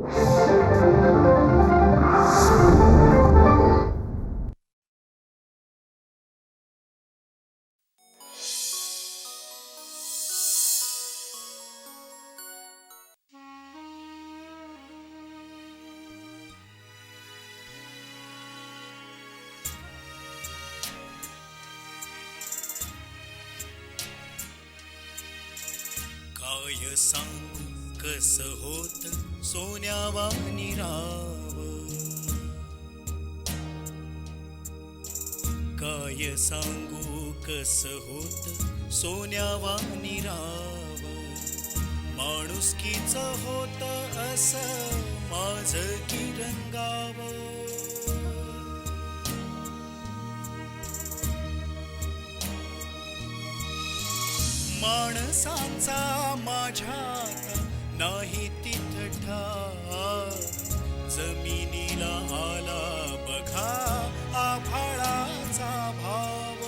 काय सांगू कस होत सोन्यावानी राव, काय सांगू कस होत सोन्यावानी राव, माणुसकीच होत अस माझ की रंगाव. माणसांचा माझ्यात नाही तिथ ठाव, जमिनीला आला बघा आभाळाचा भाव.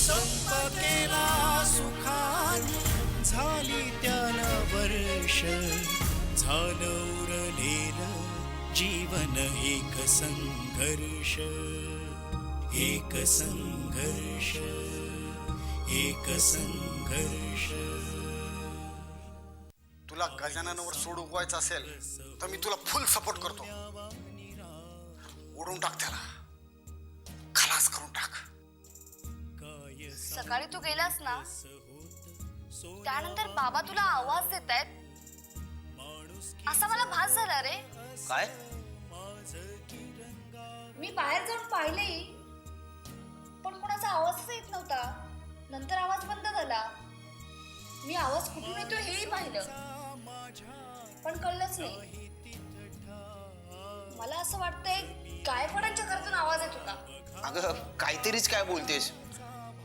संप केला सुखानी झाली त्यानं वर्ष, झालं उरलेलं जीवन एक संघर्ष, एक संघर्ष, एक संघर्ष. तुला गजाननावर सोड उगवायचं असेल तर मी तुला फुल सपोर्ट करतो. उडून टाक त्याला, खलास करून टाक. सकाळी तू गेलास ना, त्यानंतर बाबा तुला आवाज देत आहेत असा मला भास झाला रे. काय? मी बाहेर जाऊन पाहिलेही पण कोणाचा आवाजच येत नव्हता. नंतर आवाज बंद झाला. मी आवाज कुठून येतो हेही पाहिलं पण कळलंच नाही. मला असं वाटतंय गायकवाडांच्या घरातून आवाज येत होता. अगं काहीतरीच काय बोलतेस.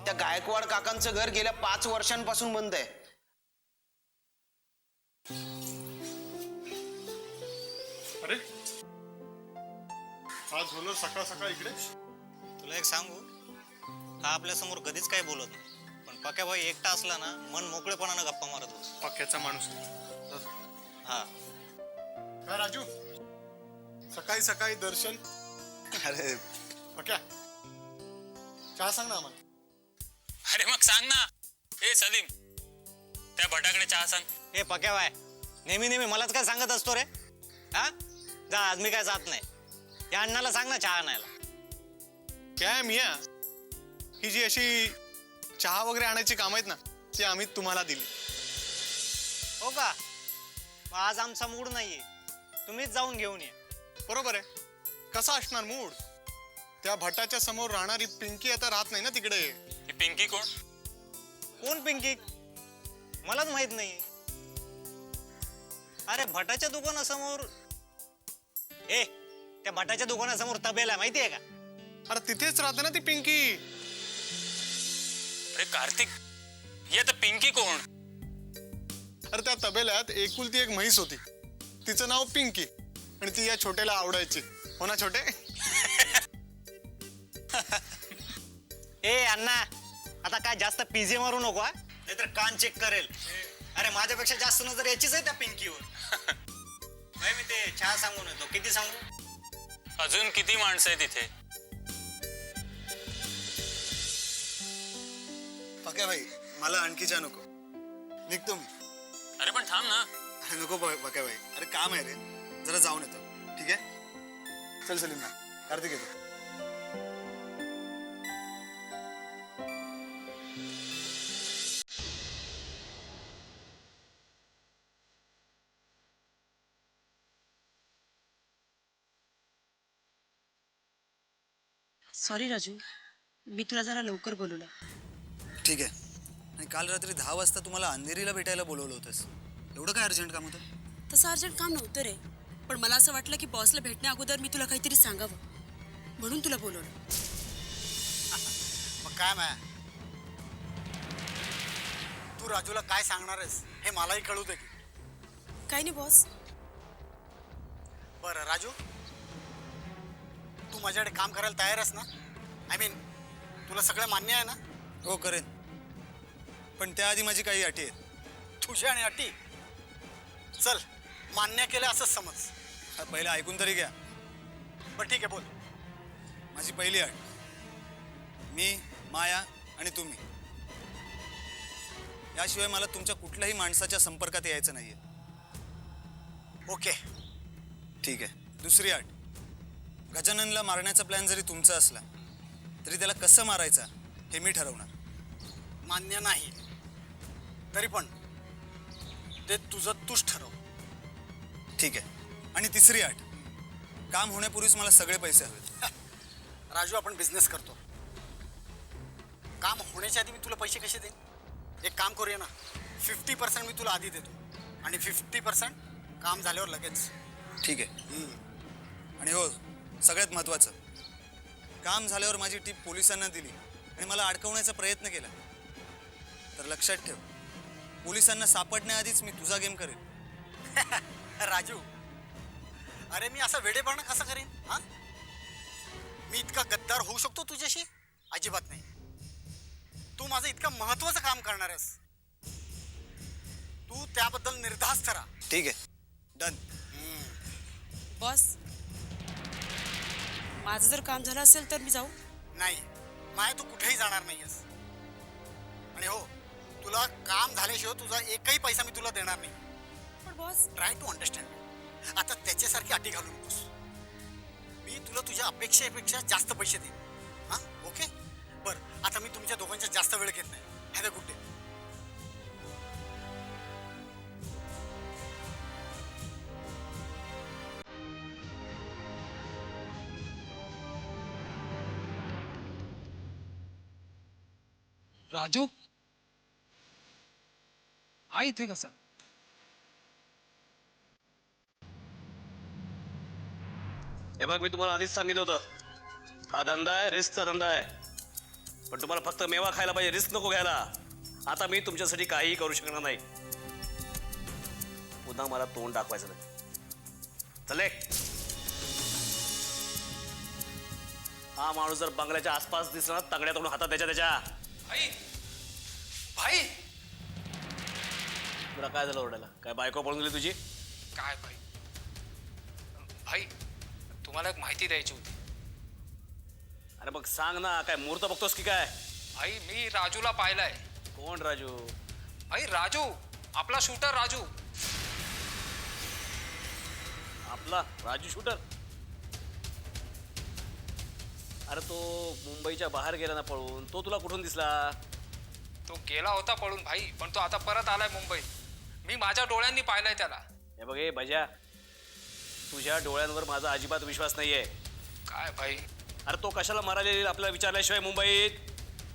त्या गायकवाड काकांचं घर गेल्या 5 वर्षांपासून बंद आहे. अरे आज झालं सकाळ सकाळ इकडे. तुला एक सांगू, हा आपल्या समोर कधीच काही बोलत नाही, पण पक्या भाई एकटा असला ना मन मोकळेपणानं गप्पा मारत बसतो. पक्क्याचा माणूस. हा काय राजू, सकाळी सकाळी दर्शन. अरे पक्या चहा सांग ना आम्हाला. अरे मग सांग ना. ए सलीम, त्या भटाकडे चहा सांग. हे पक्या भाई नेहमी नेहमी मलाच काय सांगत असतो रे. हा जा, आज मी काय जात नाही. या अण्णाला सांग ना चहा आणायला. काय मिया, ही जी अशी चहा वगैरे आणायची काम आहेत ना, ती आम्ही तुम्हाला दिली. हो का? मग आज आमचा मूड नाहीये, तुम्हीच जाऊन घेऊन ये. बरोबर आहे. कसा असणार मूड? त्या भटाच्या समोर राहणारी पिंकी आता राहत नाही ना तिकडे. ही पिंकी कोण? कोण पिंकी? मलाच माहित नाही. अरे भटाच्या दुकानासमोर, ए त्या भटाच्या दुकानासमोर तबेला माहितीये का? अरे तिथेच राहते ना ती पिंकी. अरे कार्तिक, ही आता पिंकी कोण? अरे त्या तबेल्यात एकुलती एक म्हैस होती, तिचं नाव पिंकी, आणि ती या छोट्याला आवडायची. हो ना छोटे? ए अण्णा, आता काय जास्त पिझे मारू नको हा, नाहीतर कान चेक करेल. अरे माझ्यापेक्षा जास्त नजर याचीच आहे त्या पिंकीवर. नाही मी ते चहा सांगून येतो. किती सांगू? अजून किती माणसं आहे तिथे? पक्या भाई मला आणखी चहा नको, निघतो मी. अरे पण थांब ना. अरे नको पक्या भाई, अरे काम आहे रे, जरा जाऊन येतो. ठीक आहे, चल सलीम ना. कार्तिक येतो. सॉरी राजू, मी तुला जरा लवकर बोलवलं. ठीक आहे. आणि काल रात्री 10 वाजता तुम्हाला अंधेरीला भेटायला बोलवलं होतंस. एवढं काय अर्जंट काम होतं? तसं अर्जंट काम नव्हतं रे, पण मला असं वाटलं की बॉसला भेटण्या अगोदर मी तुला काहीतरी सांगावं, म्हणून तुला बोलवलं. मग काय माया, तू राजूला काय सांगणार आहेस हे मलाही कळू दे की. काय नाही बॉस. बरं राजू, तू माझ्याकडे काम करायला तयार आहेस ना? आय मीन तुला सगळं मान्य आहे ना? हो करेन. पण त्याआधी माझी काही अटी आहेत. तुझ्या आणि अटी चल मान्य केलं असंच समज. पहिलं ऐकून तरी घ्या. बरं ठीक आहे बोल. माझी पहिली अट, मी, माया आणि तुम्ही, याशिवाय मला तुमच्या कुठल्याही माणसाच्या संपर्कात यायचं नाहीये. ओके. ठीक आहे. दुसरी अट, गजाननला मारण्याचा प्लॅन जरी तुमचा असला तरी त्याला कसं मारायचा हे मी ठरवणार. मान्य नाही तरी पण ते तुझं तूच ठरव. ठीक आहे. आणि तिसरी अट, काम होण्यापूर्वीच मला सगळे पैसे हवेत. राजू आपण बिझनेस करतो. काम होण्याच्या आधी मी तुला पैसे कसे देईन? एक काम करूया ना, 50% मी तुला आधी देतो आणि 50% काम झाल्यावर लगेच. ठीक आहे. आणि हो, सगळ्यात महत्त्वाचं, काम झाल्यावर माझी टीप पोलिसांना दिली आणि मला अडकवण्याचा प्रयत्न केला तर लक्षात ठेव, पोलिसांना सापडण्याआधीच मी तुझा गेम करेन. राजू, अरे मी असा वेडेपणा कसा करेन? हा, मी इतका गद्दार होऊ शकतो तुझ्याशी? अजिबात नाही. तू माझं इतकं महत्वाचं काम करणार आहेस, तू त्याबद्दल निर्धास्त राहा. ठीक आहे. डन. बॉस, माझं जर काम झालं असेल तर मी जाऊ? नाही माया, तू कुठेही जाणार नाहीयेस. आणि हो, तुला काम झाल्याशिवाय तुझा एकही पैसा मी तुला देणार नाही. पण बॉस, ट्राय टू अंडरस्टँड. आता त्याच्यासारखी अटी घालू नकोस. मी तुला तुझ्या अपेक्षेपेक्षा जास्त पैसे देईन. हां, ओके. बरं, आता मी तुमच्या दोघांच्या जास्त वेळ घेत नाही. Have a good day. Raju, हा इथे कसा? हे बघ, मी तुम्हाला आधीच सांगितलं होतं, हा धंदा आहे, रिस्कचा धंदा आहे. पण तुम्हाला फक्त मेवा खायला पाहिजे, रिस्क नको घ्यायला. आता मी तुमच्यासाठी काहीही करू शकणार नाही. पुन्हा मला तोंड दाखवायचं नाही. चले. हा माणूस जर बंगल्याच्या आसपास दिसला ना, तंगड्या तोडून हातात त्याच्या. भाई, भाई, तुला काय झालं ओरडायला? काय बायको पळून गेली तुझी? काय भाई? भाई, तुम्हाला एक माहिती द्यायची होती. अरे मग सांग ना, काय मुहूर्त बघतोस की काय? भाई, मी राजूला पाहिलंय. कोण राजू? भाई, राजू, आपला शूटर राजू. आपला राजू शूटर? अरे तो मुंबईच्या बाहेर गेला ना पळून, तो तुला कुठून दिसला? तो गेला होता पळून भाई, पण तो आता परत आलाय मुंबईत. मी माझ्या डोळ्यांनी पाहिलंय त्याला. हे बघ, हे भज्या, तुझ्या डोळ्यांवर माझा अजिबात विश्वास नाहीये. काय भाई? अरे तो कशाला मरायला आपल्याला विचारल्याशिवाय मुंबईत?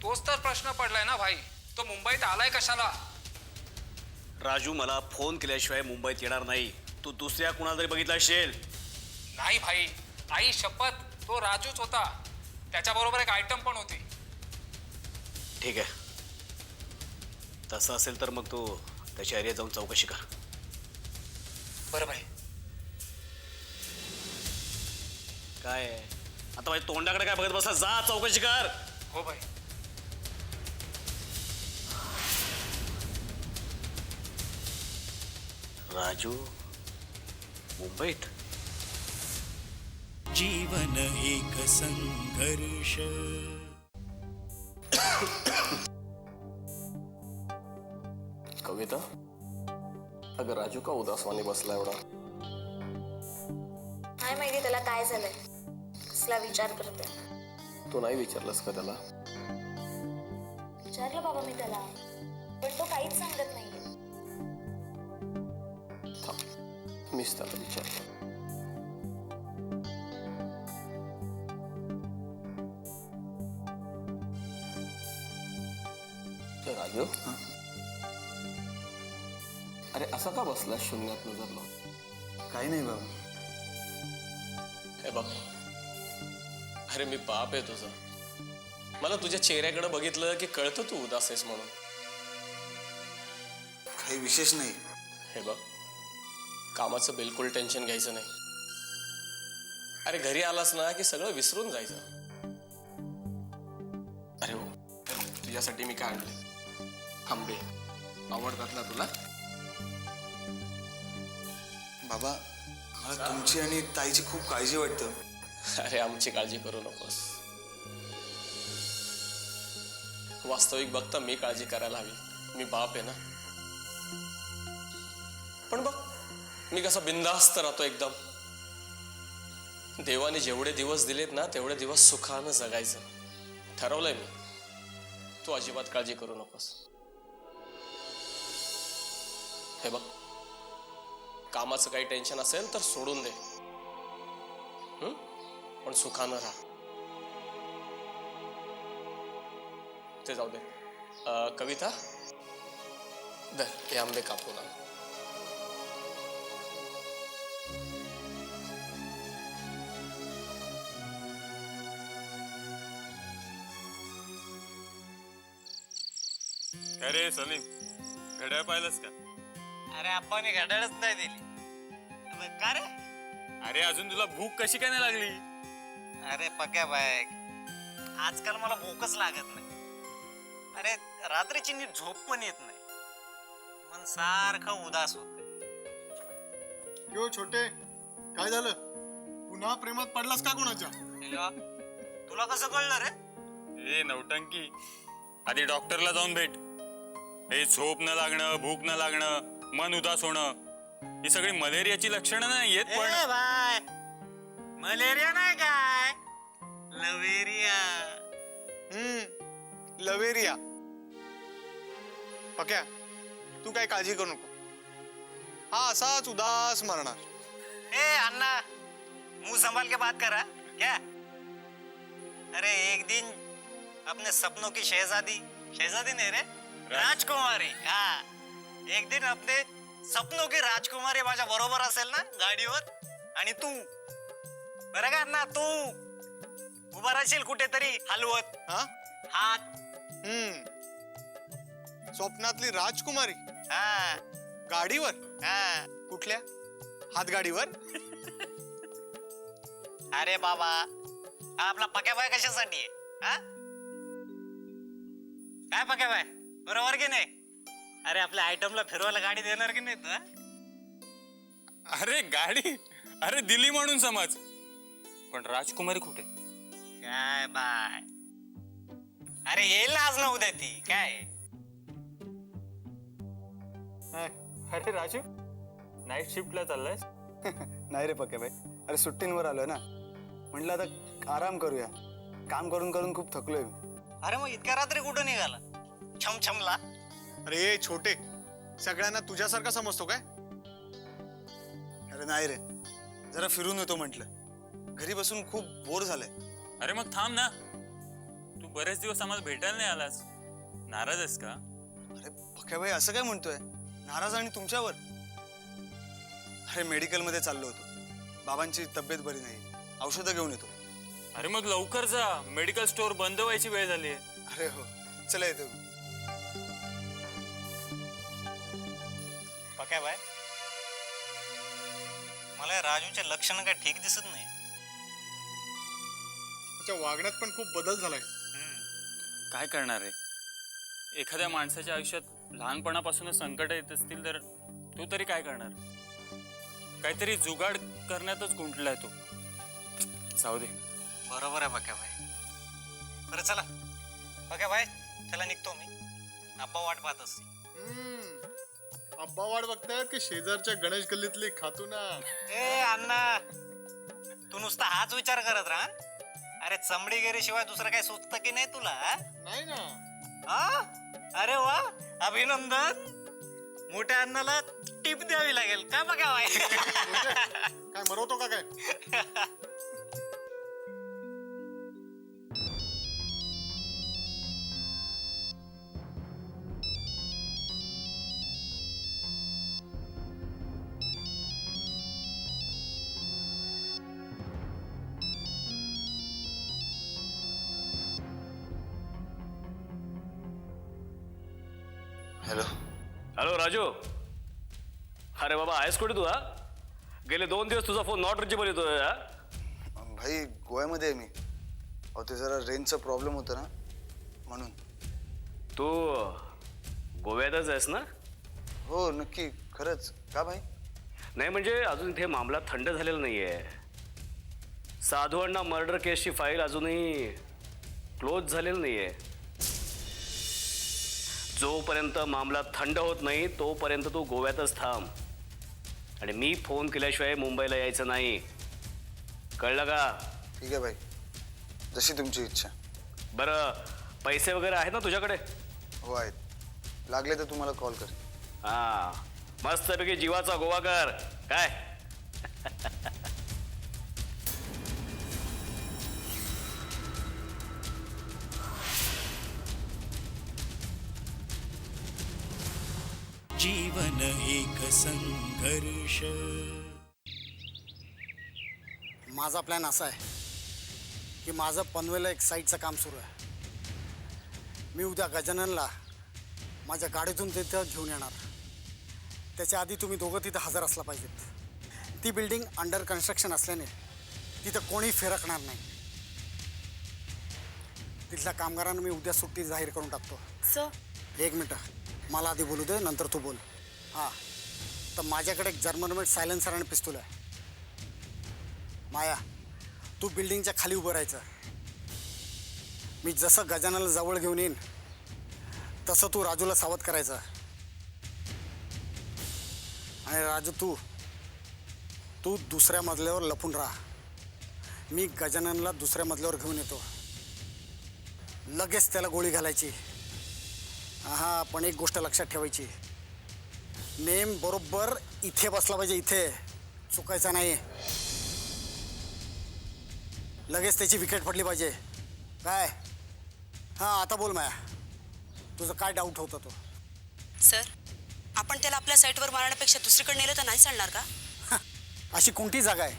तोच तर प्रश्न पडलाय ना भाई, तो मुंबईत आलाय कशाला? राजू मला फोन केल्याशिवाय मुंबईत येणार नाही. तू दुसऱ्या कुणाला तरी बघितला असेल. नाही भाई, आई शपथ, तो राजूच होता. त्याच्याबरोबर एक आयटम पण होती. ठीक आहे, तसं असेल तर मग तू त्याच्या एरियात जाऊन चौकशी कर. बरं भाई. काय आता माझ्या तोंडाकडे काय बघत बसला? जा चौकशी कर. हो भाई. राजू मुंबईत? जीवन एक संघर्ष. कविता, अगं राजू का उदासवाणी बसला एवढा? काय माहिती त्याला काय झालंय, कसला विचार करतोय. तू नाही विचारलंस का त्याला? विचारलं बाबा मी त्याला, पण तो काहीच सांगत नाहीये. मीच त्याला विचारलं. राजू, अरे असा का बसला शून्यात नजर लावून? काही नाही बाबा. हे बघ, अरे मी बाप आहे तुझा. मला तुझ्या चेहऱ्याकडे बघितलं की कळतं तू उदास आहेस म्हणून. काही विशेष नाही. हे बघ, कामाचं बिलकुल टेन्शन घ्यायचं नाही. अरे घरी आलास ना की सगळं विसरून जायचं. अरे हो, तुझ्यासाठी मी काय आणले? आंबे आवडतात ना तुला? बाबा मला तुमची आणि ताईची खूप काळजी वाटतं. अरे आमची काळजी करू नकोस. वास्तविक बघता मी काळजी करायला हवी. मी बाप आहे ना. पण बघ मी कसा बिनधास्त राहतो एकदम. देवाने जेवढे दिवस दिलेत ना तेवढे दिवस सुखानं जगायचं ठरवलंय मी. तू अजिबात काळजी करू नकोस. हे बघ कामाचं काही टेन्शन असेल तर सोडून दे. पण सुखानं राहा. ते जाऊ दे. कविता दर हे आंबे कापून आण. अरे सलीम घड्याळ पाहिलंस का? अरे आपण घड्याळच नाही दिली. का रे? अरे अजून तुला भूक कशी काय नाही लागली? अरे पक्या बाय आजकाल मला भूकच लागत नाही. अरे रात्रीची नीट झोप पण येत नाही. मन सारखं उदास होत. यो छोटे काय झालं? पुन्हा प्रेमात पडलास का कोणाच्या? तुला कसं कळलं रे? ए नौटंकी, आधी डॉक्टरला जाऊन भेट. हे झोप न लागणं, भूक न लागणं, मन उदास होणं ही सगळी मलेरियाची लक्षणं नाही येत. पण बाय मलेरिया नाही काय लवेरिया. लवेरिया. पक्या तू काय काळजी करू नको. हा असाच उदास मरणार. ए अन्ना मुंह संभाल के बात करा क्या? अरे एक दिन अपने सपनों की शहजादी नहीं रे राजकुमारी. हाँ एक दिन अपने सपनों की राजकुमारी माझ्या बरोबर असेल ना गाडीवर आणि तू बरं का ना तू उभा राहशील कुठेतरी हलवत हात. स्वप्नातली राजकुमारी हा गाडीवर. हा कुठल्या हातगाडीवर? अरे बाबा हा आपला पक्या बाय कशासाठी आहे? हा काय पक्या बाय बरोबर की नाही? अरे आपल्या आयटमला फिरवायला गाडी देणार की नाही तू? अरे गाडी अरे दिली म्हणून समज, पण राजकुमारी कुठे? काय बाय अरे येईल ना आज ना उद्या ती काय. अरे राजू नाईट शिफ्टला चाललायस? नाही रे पक्या बाई. अरे सुट्टींवर आलोय ना. म्हटलं आता आराम करूया. काम करून करून खूप थकलोय मी. अरे मग इतक्या रात्री कुठं निघाला? छमछमला. अरे छोटे सगळ्यांना तुझ्यासारखा समजतो काय? अरे नाही रे जरा फिरून येतो म्हटलं. घरी बसून खूप बोर झालंय. अरे मग थांब ना. तू बरेच दिवस आम्हाला भेटायला नाही आलास. नाराज आहेस का? अरे पक्या बाई असं काय म्हणतोय? नाराज आणि तुमच्यावर? अरे मेडिकल मध्ये चाललो होतो. बाबांची तब्येत बरी नाही. औषधं घेऊन येतो. अरे मग लवकर जा. मेडिकल स्टोअर बंद व्हायची वेळ झाली. अरे हो चला येतो. पक्या बाय मला राजूचे लक्षण काय ठीक दिसत नाही. त्याच्या वागण्यात पण खूप बदल झालाय. काय करणार आहे? एखाद्या माणसाच्या आयुष्यात लहानपणापासूनच संकट येत असतील तर तू तरी काय करणार? काहीतरी जुगाड करण्यातच गुंतलाय तो. जाऊ दे. बरोबर आहे पक्या बाय. बरं चला पक्या बाय चला निघतो मी. आब्बा वाट पाहत असते. अब्बा वाट बघतायत की शेजारच्या गणेश गल्लीतली खातूना? ए अण्णा तू नुसता हाच विचार करत राहा. अरे चमडी गेल्याशिवाय दुसरं काय सुचतं की नाही तुला? नाही ना. हा अरे वा अभिनंदन. मोठ्या अण्णाला टिप द्यावी लागेल का बघा बाय. काय मरवतो का काय? Hello hello Raju. अरे बाबा आहेस कुठे तू? हा गेले 2 दिवस तुझा फोन नॉट रिचेबल येतोय. भाई गोव्यामध्ये आहे मी. अहो ते जरा रेंजचा प्रॉब्लेम होता ना म्हणून. तू गोव्यातच आहेस ना? हो नक्की, खरंच. का भाई? नाही म्हणजे अजून इथे मामला थंड झालेला नाहीये. साधू अण्णा मर्डर केसची फाईल अजूनही क्लोज झालेली नाहीये. जोपर्यंत मामला थंड होत नाही तोपर्यंत तू गोव्यातच थांब. आणि मी फोन केल्याशिवाय मुंबईला यायचं नाही. कळलं का? ठीक आहे भाई, जशी तुमची इच्छा. बरं, पैसे वगैरे आहेत ना तुझ्याकडे? हो आहेत. लागले तर तुम्हाला कॉल करेन. हा, मस्तपैकी जीवाचा गोवा कर. काय? जीवन एक संघर्ष. माझा प्लॅन असा आहे की माझं पनवेलला एक साईटचं काम सुरू आहे. मी उद्या गजाननला माझ्या गाडीतून तिथं घेऊन येणार. त्याच्या आधी तुम्ही दोघं तिथं हजर असला पाहिजेत. ती बिल्डिंग अंडर कन्स्ट्रक्शन असल्याने तिथं कोणी फिरकणार नाही. तिथल्या कामगारांना मी उद्या सुट्टी जाहीर करून टाकतो. सर, एक मिनटं, मला आधी बोलू दे, नंतर तू बोल. हां, तर माझ्याकडे एक जर्मन मेड सायलेन्सर आणि पिस्तूल आहे. माया, तू बिल्डिंगच्या खाली उभं राहायचं. मी जसं गजाननला जवळ घेऊन येईन तसं तू राजूला सावध करायचं. आणि राजू, तू दुसऱ्या मजल्यावर लपून राहा. मी गजाननला दुसऱ्या मजल्यावर घेऊन येतो. लगेच त्याला गोळी घालायची. हां, पण एक गोष्ट लक्षात ठेवायची, नेम बरोबर इथे बसला पाहिजे, इथे चुकायचा नाही. लगेच त्याची विकेट पडली पाहिजे. काय? हां, आता बोल माया, तुझं काय डाऊट होता तो? सर, आपण त्याला आपल्या साईटवर मारण्यापेक्षा दुसरीकडे नेलं तर नाही चालणार का? अशी कोणती जागा आहे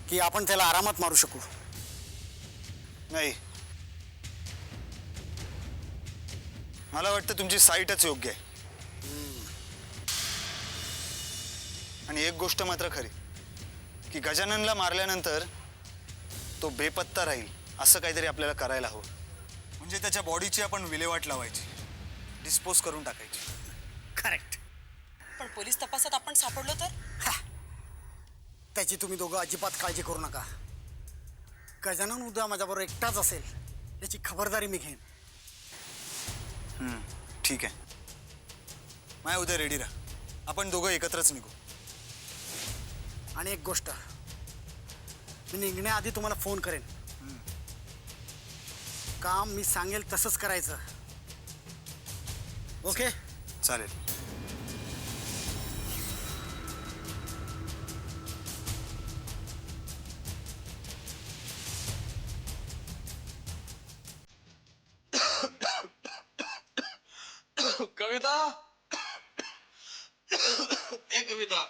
की आपण त्याला आरामात मारू शकू? नाही, मला वाटतं तुमची साईटच योग्य आहे. आणि एक गोष्ट मात्र खरी की गजाननला मारल्यानंतर तो बेपत्ता राहील असं काहीतरी आपल्याला करायला हवं. म्हणजे त्याच्या बॉडीची आपण विल्हेवाट लावायची, डिस्पोज करून टाकायची. करेक्ट. पण पोलीस तपासात आपण सापडलो तर? त्याची तुम्ही दोघं अजिबात काळजी करू नका. गजानन उद्या माझ्याबरोबर एकटाच असेल याची खबरदारी मी घेईन. ठीक आहे. माया, उद्या रेडी राहा. आपण दोघं एकत्रच निघू. आणि एक गोष्ट, मी निघण्याआधी तुम्हाला फोन करेन. काम मी सांगेल तसंच करायचं. ओके? चालेल. कविता, ए कविता,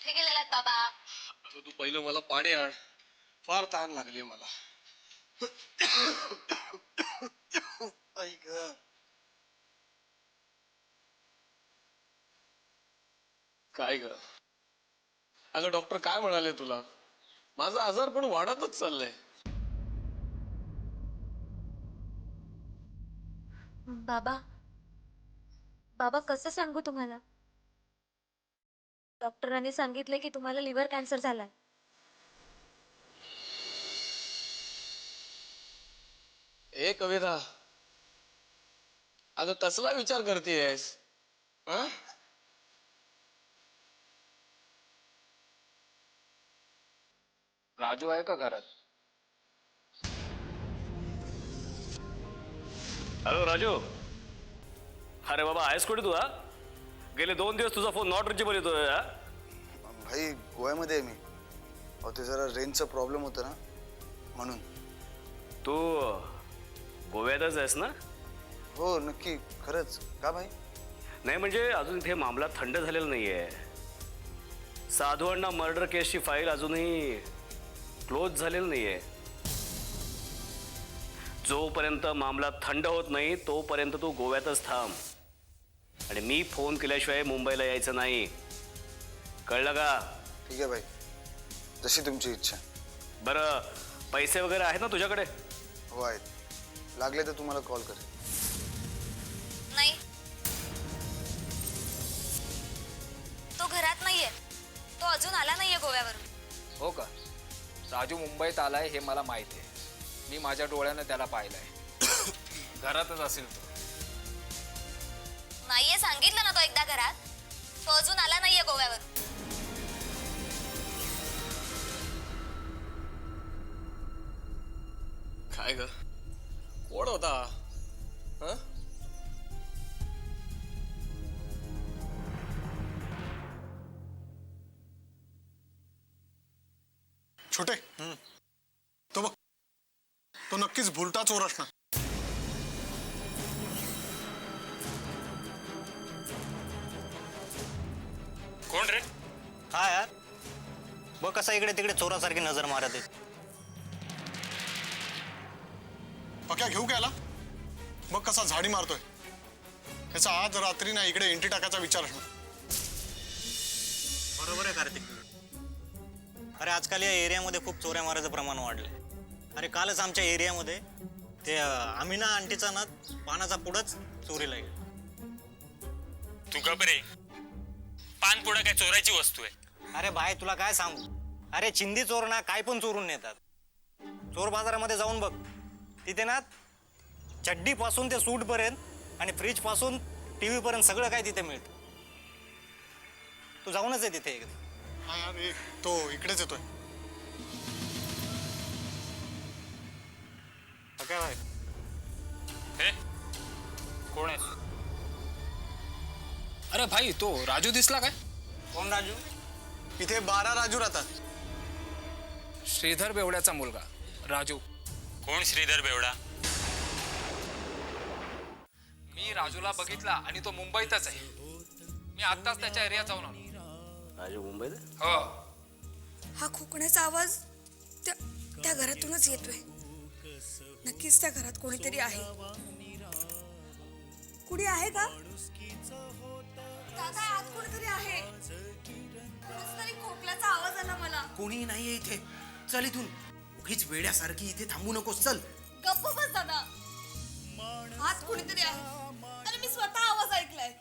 ठीक आहे बाबा. तू पहिलं मला पाणी आण. फार तहान लागली मला. काय ग? अगं डॉक्टर काय म्हणाले तुला? माझा आजार पण वाढतच चाललंय. बाबा, बाबा कसं सांगू तुम्हाला? डॉक्टरांनी सांगितले की तुम्हाला लिव्हर कॅन्सर झालाय. ए कविता, अगं कसला विचार करतेयस? राजू आहे का घरात? हॅलो राजू. अरे बाबा, आहेस कुठे तू? गेले 2 दिवस तुझा फोन नॉट रिचेबल येतोय. भाई, गोव्यामध्ये आहे मी. अहो, ते जरा रेंजचा प्रॉब्लेम होता ना, म्हणून. तू गोव्यातच आहेस ना? हो नक्की, खरंच. का भाई? नाही म्हणजे अजून इथे मामला थंड झालेला नाहीये. साधू अण्णा मर्डर केसची फाईल अजूनही क्लोज झालेली नाहीये. जोपर्यंत मामला थंड होत नाही तोपर्यंत तू गोव्यातच थांब. आणि मी फोन केल्याशिवाय मुंबईला यायचं नाही. कळलं का? ठीक आहे भाई, जशी तुमची इच्छा. बरं, पैसे वगैरे आहेत ना तुझ्याकडे? हो आहेत. लागले तर तुम्हाला कॉल करेन. नाही, तो घरात नाहीये. तो अजून आला नाहीये गोव्यावरून. हो का? राजू मुंबईत आलाय हे मला माहिती आहे. मी माझ्या डोळ्यानं त्याला पाहिलंय. घरातच असेल तो. नाहीये सांगितलं ना तो एकदा घरात. तो अजून आला नाहीये गोव्यावरून. काय ग कोण होता हा? छोटे तो बघ, तो नक्कीच भुलटा चोर असणार. कोण रे? हा यार, बघ कसा इकडे तिकडे चोरासारखी नजर मारत आहे. पक्या घेऊ घ्यायला मग कसा झाडी मारतोय. त्याचा आज रात्री ना इकडे एंट्री टाकायचा विचार असणार. बरोबर आहे कार्तिक. अरे आजकाल या एरियामध्ये खूप चोऱ्या मारायचं प्रमाण वाढलंय. अरे कालच आमच्या एरियामध्ये ते आमिना आंटीचा ना पानाचा पुढंच चोरीला गेला. तू घबरे, पान पुढं काय चोरायची वस्तू आहे? अरे भाई तुला काय सांगू, अरे चिंदी चोर ना काय पण चोरून नेतात. चोर बाजारामध्ये जाऊन बघ, तिथे ना चड्डी पासून ते सूट पर्यंत आणि फ्रीज पासून टीव्ही पर्यंत सगळं काय तिथे मिळतं. तू जाऊनच आहे तिथे एकदा. हा यार, तो इकडेच येतोय. काय भाई? हे कोण आहेस? अरे भाई तो राजू दिसला काय? कोण राजू? इथे 12 राजू राहतात. श्रीधर बेवड्याचा मुलगा राजू. कोण श्रीधर बेवडा? मी राजूला बघितला आणि तो मुंबईतच आहे. मी आत्ताच त्याच्या एरियात जाऊन आलो. राजू मुंबईत? हो. हा खोकण्याचा आवाज त्या घरातूनच येतोय. नक्कीच त्या घरात कोणीतरी आहे. कुणी आहे का? दादा, आत कोणीतरी आहे. कोणाचा तरी खोकल्याचा आवाज आला मला. कोणी नाहीये इथे. चल इथून. उगीच वेड्यासारखी इथे थांबू नकोस. चल. गप्प बस दादा. आत कोणीतरी आहे. अरे मी स्वतः आवाज ऐकलाय.